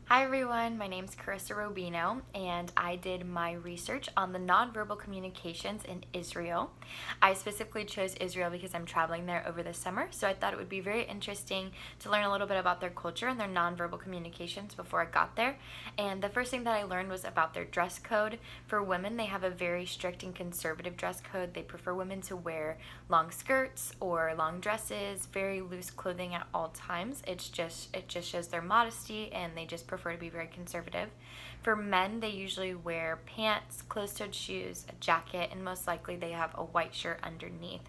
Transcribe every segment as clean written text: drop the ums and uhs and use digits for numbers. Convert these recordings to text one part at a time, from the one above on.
Hi everyone, my name is Carissa Robino and I did my research on the nonverbal communications in Israel. I specifically chose Israel because I'm traveling there over the summer, so I thought it would be very interesting to learn a little bit about their culture and their nonverbal communications before I got there. And the first thing that I learned was about their dress code. For women, they have a very strict and conservative dress code. They prefer women to wear long skirts or long dresses, very loose clothing at all times. It just shows their modesty, and they just prefer to be very conservative. For men, they usually wear pants, closed-toed shoes, a jacket, and most likely they have a white shirt underneath.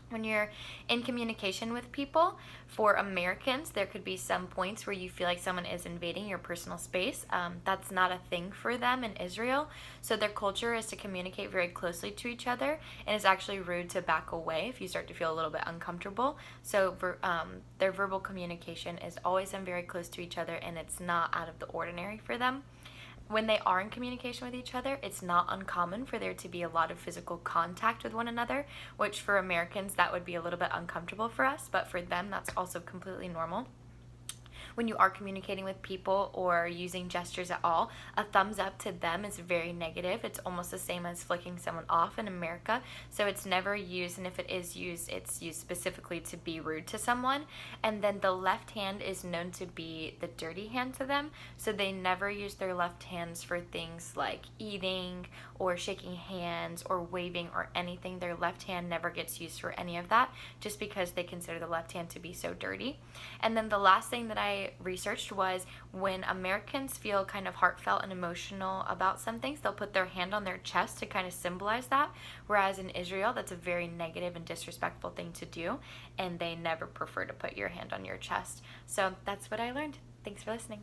When you're in communication with people, for Americans, there could be some points where you feel like someone is invading your personal space. That's not a thing for them in Israel. So their culture is to communicate very closely to each other, and it's actually rude to back away if you start to feel a little bit uncomfortable. So their verbal communication is always very close to each other, and it's not out of the ordinary for them. When they are in communication with each other, it's not uncommon for there to be a lot of physical contact with one another, which for Americans, that would be a little bit uncomfortable for us, but for them, that's also completely normal. When you are communicating with people or using gestures at all, a thumbs up to them is very negative. It's almost the same as flicking someone off in America. So it's never used, and if it is used, it's used specifically to be rude to someone. And then the left hand is known to be the dirty hand to them. So they never use their left hands for things like eating or shaking hands or waving or anything. Their left hand never gets used for any of that, just because they consider the left hand to be so dirty. And then the last thing that I researched was when Americans feel kind of heartfelt and emotional about some things, they'll put their hand on their chest to kind of symbolize that, whereas in Israel, that's a very negative and disrespectful thing to do, and they never prefer to put your hand on your chest. So that's what I learned. Thanks for listening.